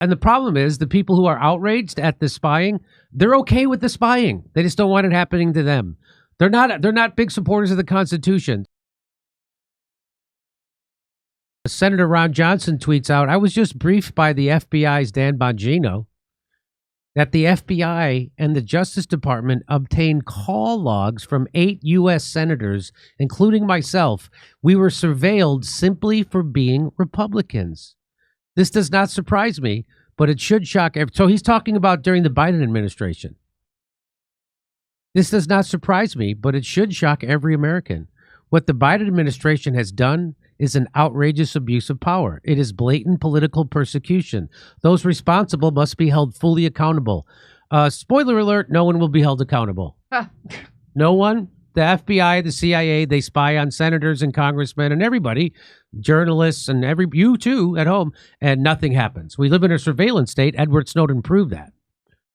And the problem is the people who are outraged at the spying, they're okay with the spying. They just don't want it happening to them. They're not big supporters of the Constitution. Senator Ron Johnson tweets out, I was just briefed by the FBI's Dan Bongino that the FBI and the Justice Department obtained call logs from 8 U.S. senators, including myself. We were surveilled simply for being Republicans. This does not surprise me, but it should shock. So he's talking about during the Biden administration. This does not surprise me, but it should shock every American. What the Biden administration has done is an outrageous abuse of power. It is blatant political persecution. Those responsible must be held fully accountable. Spoiler alert, no one will be held accountable. No one. The FBI, the CIA, they spy on senators and congressmen and everybody, journalists and you too at home, and nothing happens. We live in a surveillance state. Edward Snowden proved that.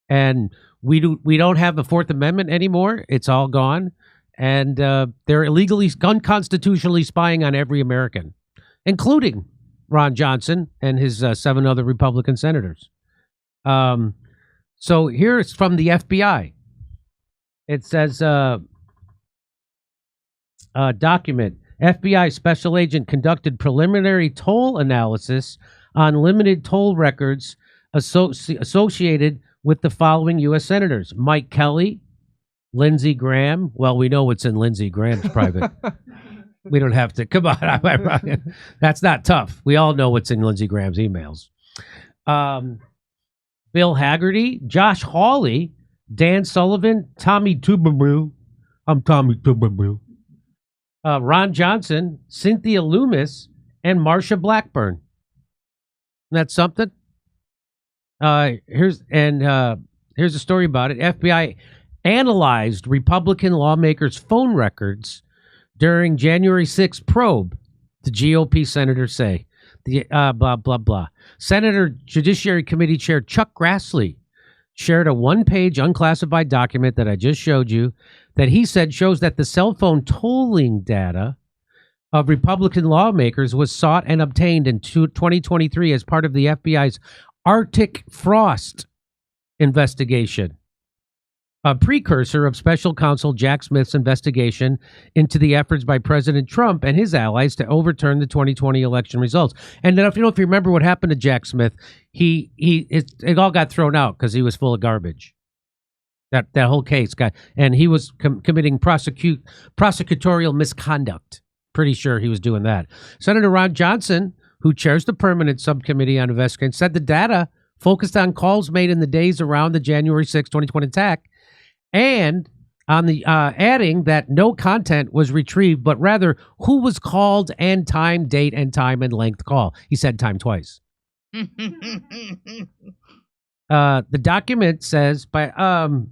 And we don't have the Fourth Amendment anymore. It's all gone. And they're illegally, unconstitutionally spying on every American, including Ron Johnson and his 7 other Republican senators. So here's from the FBI. It says, document, FBI special agent conducted preliminary toll analysis on limited toll records associated with the following U.S. senators: Mike Kelly, Lindsey Graham. Well, we know what's in Lindsey Graham's private. We don't have to. Come on. That's not tough. We all know what's in Lindsey Graham's emails. Bill Haggerty, Josh Hawley, Dan Sullivan, Tommy Tuberville. I'm Tommy Tuberville. Ron Johnson, Cynthia Loomis, and Marsha Blackburn. That's something. Here's a story about it. FBI analyzed Republican lawmakers' phone records during January 6th probe, the GOP senators say. The blah, blah, blah. Senator Judiciary Committee Chair Chuck Grassley shared a one-page unclassified document that I just showed you that he said shows that the cell phone tolling data of Republican lawmakers was sought and obtained in 2023 as part of the FBI's Arctic Frost investigation, a precursor of Special Counsel Jack Smith's investigation into the efforts by President Trump and his allies to overturn the 2020 election results. And then if you remember what happened to Jack Smith, it all got thrown out because he was full of garbage. That whole case and he was committing prosecutorial misconduct. Pretty sure he was doing that. Senator Ron Johnson, who chairs the permanent subcommittee on investigation, said the data focused on calls made in the days around the January 6, 2020 attack, and on the adding that no content was retrieved, but rather who was called and time, date, and time and length call. He said time twice. The document says the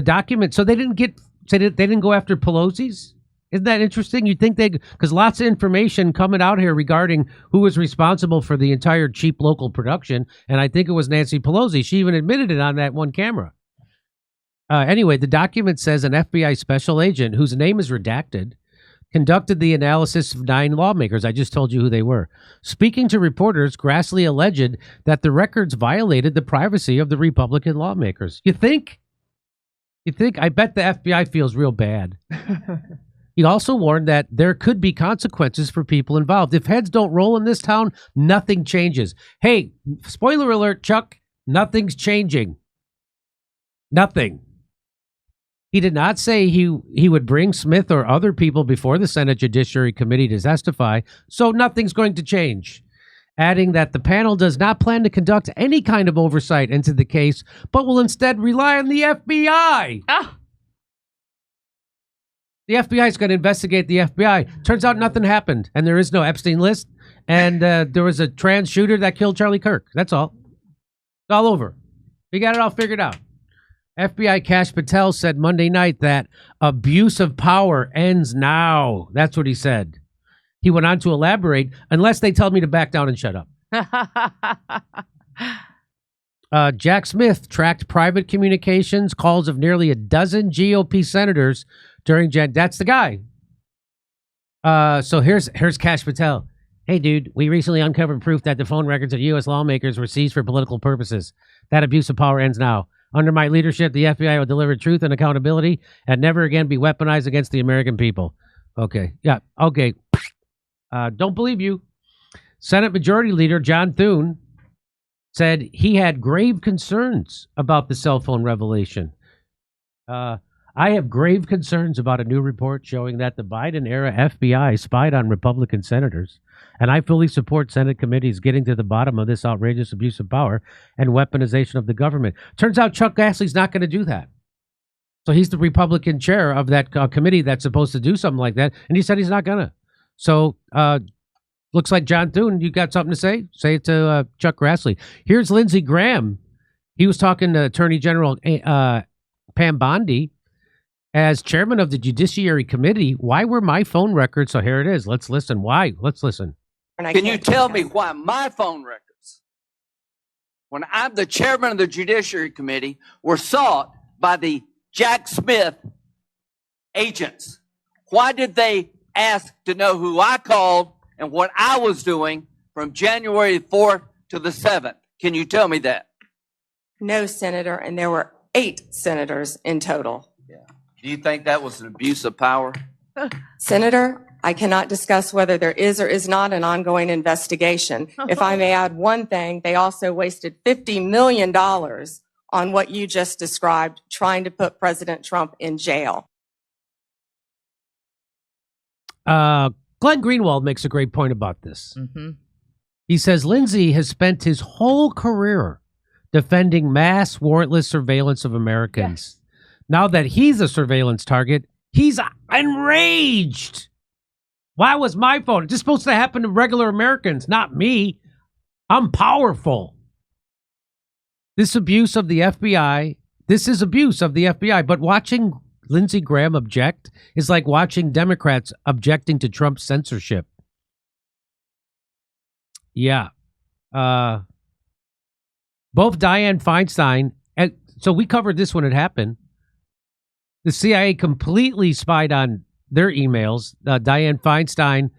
document. So they didn't go after Pelosi's. Isn't that interesting? You'd think because lots of information coming out here regarding who was responsible for the entire cheap local production, and I think it was Nancy Pelosi. She even admitted it on that one camera. Anyway, the document says an FBI special agent, whose name is redacted, conducted the analysis of 9 lawmakers. I just told you who they were. Speaking to reporters, Grassley alleged that the records violated the privacy of the Republican lawmakers. You think? I bet the FBI feels real bad. He also warned that there could be consequences for people involved. If heads don't roll in this town, nothing changes. Hey, spoiler alert, Chuck, nothing's changing. Nothing. He did not say he would bring Smith or other people before the Senate Judiciary Committee to testify, so nothing's going to change. Adding that the panel does not plan to conduct any kind of oversight into the case, but will instead rely on the FBI. The FBI is going to investigate the FBI. Turns out nothing happened, and there is no Epstein list, and there was a trans shooter that killed Charlie Kirk. That's all. It's all over. We got it all figured out. FBI Kash Patel said Monday night that abuse of power ends now. That's what he said. He went on to elaborate, unless they tell me to back down and shut up. Jack Smith tracked private communications calls of nearly a dozen GOP senators during that's the guy. So here's Kash Patel. Hey, dude, we recently uncovered proof that the phone records of U.S. lawmakers were seized for political purposes. That abuse of power ends now. Under my leadership, the FBI will deliver truth and accountability and never again be weaponized against the American people. Okay. Yeah. Okay. Don't believe you. Senate Majority Leader John Thune said he had grave concerns about the cell phone revelation. I have grave concerns about a new report showing that the Biden-era FBI spied on Republican senators, and I fully support Senate committees getting to the bottom of this outrageous abuse of power and weaponization of the government. Turns out Chuck Grassley's not going to do that. So he's the Republican chair of that committee that's supposed to do something like that, and he said he's not going to. So looks like, John Thune, you got something to say? Say it to Chuck Grassley. Here's Lindsey Graham. He was talking to Attorney General Pam Bondi. As chairman of the Judiciary Committee, why were my phone records? So here it is. Let's listen. Why? Let's listen. Can you tell me why my phone records, when I'm the chairman of the Judiciary Committee, were sought by the Jack Smith agents? Why did they ask to know who I called and what I was doing from January 4th to the 7th? Can you tell me that? No, Senator, and there were 8 senators in total. Do you think that was an abuse of power? Senator, I cannot discuss whether there is or is not an ongoing investigation. If I may add one thing, they also wasted $50 million on what you just described, trying to put President Trump in jail. Glenn Greenwald makes a great point about this. Mm-hmm. He says Lindsey has spent his whole career defending mass warrantless surveillance of Americans. Yes. Now that he's a surveillance target, he's enraged. Why was my phone? It's just supposed to happen to regular Americans, not me. I'm powerful. This abuse of the FBI, this is abuse of the FBI. But watching Lindsey Graham object is like watching Democrats objecting to Trump's censorship. Yeah. Both Dianne Feinstein, and so we covered this when it happened. The CIA completely spied on their emails. Dianne Feinstein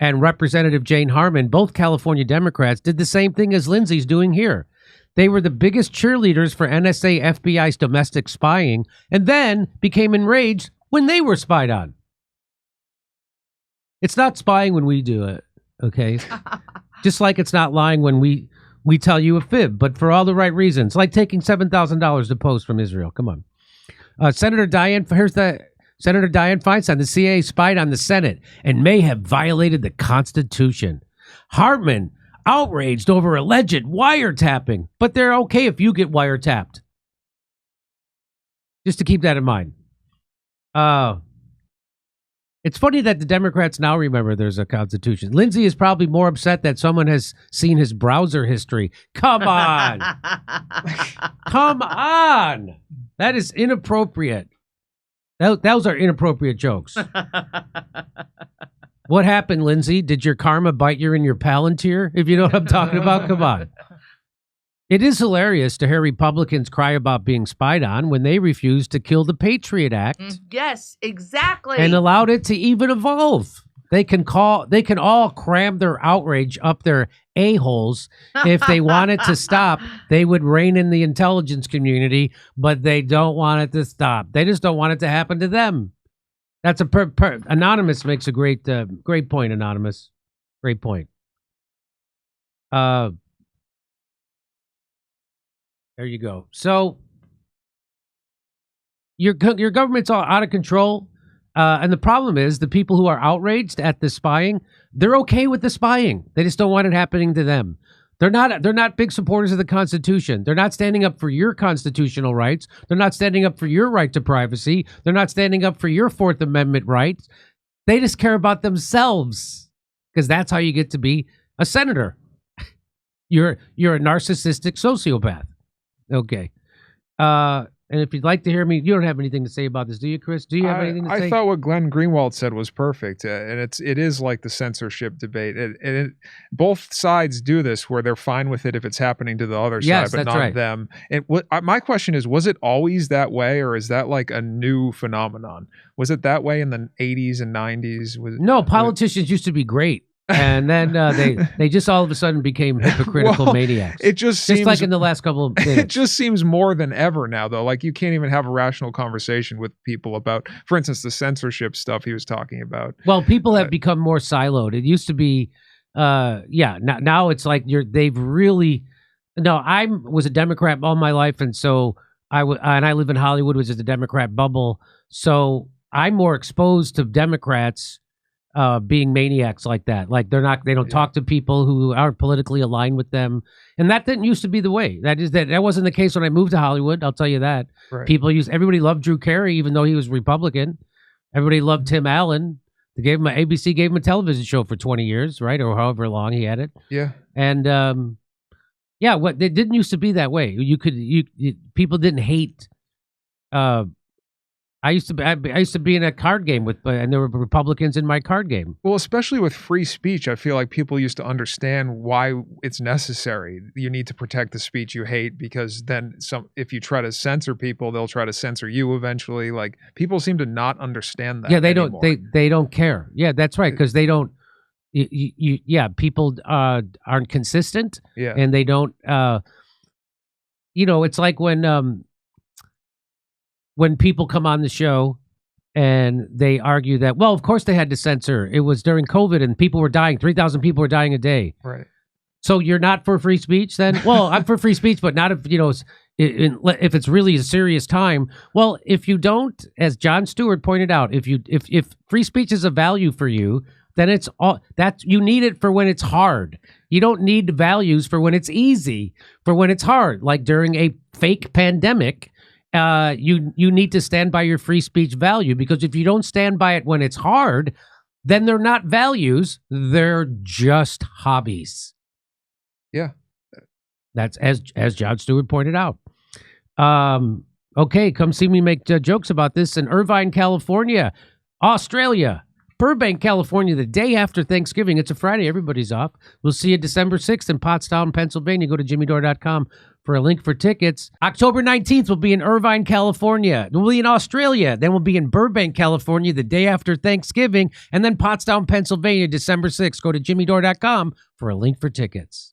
and Representative Jane Harman, both California Democrats, did the same thing as Lindsey's doing here. They were the biggest cheerleaders for NSA FBI's domestic spying and then became enraged when they were spied on. It's not spying when we do it, okay? Just like it's not lying when we tell you a fib, but for all the right reasons, like taking $7,000 to post from Israel. Come on. Senator Dianne Feinstein, the CIA spied on the Senate and may have violated the Constitution. Hartman, outraged over alleged wiretapping, but they're okay if you get wiretapped. Just to keep that in mind. It's funny that the Democrats now remember there's a Constitution. Lindsey is probably more upset that someone has seen his browser history. Come on. Come on. That is inappropriate. Those are inappropriate jokes. What happened, Lindsey? Did your karma bite you in your Palantir? If you know what I'm talking about, come on. It is hilarious to hear Republicans cry about being spied on when they refused to kill the Patriot Act. Yes, exactly. And allowed it to even evolve. They can all cram their outrage up their a-holes. If they want it to stop, they would rein in the intelligence community, but they don't want it to stop. They just don't want it to happen to them. That's Anonymous makes a great point, Anonymous. Great point. There you go. So your government's all out of control. And the problem is the people who are outraged at the spying, they're okay with the spying. They just don't want it happening to them. They're not big supporters of the Constitution. They're not standing up for your constitutional rights. They're not standing up for your right to privacy. They're not standing up for your Fourth Amendment rights. They just care about themselves because that's how you get to be a senator. You're a narcissistic sociopath. Okay. And if you'd like to hear me, you don't have anything to say about this, do you, Chris? Do you have anything to say? I thought what Glenn Greenwald said was perfect, and it is like the censorship debate. Both sides do this, where they're fine with it if it's happening to the other side, but not them. And my question is, was it always that way, or is that like a new phenomenon? Was it that way in the 80s and 90s? No, politicians used to be great And then they just all of a sudden became hypocritical maniacs. It just seems like in the last couple of minutes. It just seems more than ever now, though. Like, you can't even have a rational conversation with people about, for instance, the censorship stuff he was talking about. Well, people have become more siloed. It used to be, now it's like they've really. No, I was a Democrat all my life, and so I live in Hollywood, which is a Democrat bubble. So I'm more exposed to Democrats being maniacs like that. Like they don't talk to people who aren't politically aligned with them, and that didn't used to be the way. That wasn't the case when I moved to Hollywood. I'll tell you that. Right. Everybody loved Drew Carey, even though he was Republican. Everybody loved Tim Allen. ABC gave him a television show for 20 years, right, or however long he had it. Yeah, and it didn't used to be that way. People didn't hate. I used to be in a card game and there were Republicans in my card game. Well, especially with free speech, I feel like people used to understand why it's necessary. You need to protect the speech you hate, because then if you try to censor people, they'll try to censor you eventually. Like, people seem to not understand that. Yeah, they anymore. they don't care. Yeah, that's right, because they don't. People aren't consistent. Yeah, and they don't. It's like when people come on the show and they argue that, well, of course they had to censor. It was during COVID and people were dying. 3,000 people were dying a day. Right. So you're not for free speech then? Well, I'm for free speech, but not if, if it's really a serious time. Well, if you don't, as Jon Stewart pointed out, if free speech is a value for you, then it's all that you need it for when it's hard. You don't need values for when it's easy, for when it's hard. Like during a fake pandemic, you need to stand by your free speech value, because if you don't stand by it when it's hard, then they're not values, they're just hobbies. Yeah. That's as Jon Stewart pointed out. Okay, come see me make jokes about this in Irvine, California, Australia, Burbank, California, the day after Thanksgiving. It's a Friday. Everybody's off. We'll see you December 6th in Pottstown, Pennsylvania. Go to jimmydore.com for a link for tickets. October 19th, we'll be in Irvine, California. We'll be in Australia. Then we'll be in Burbank, California, the day after Thanksgiving. And then Pottstown, Pennsylvania, December 6th. Go to jimmydore.com for a link for tickets.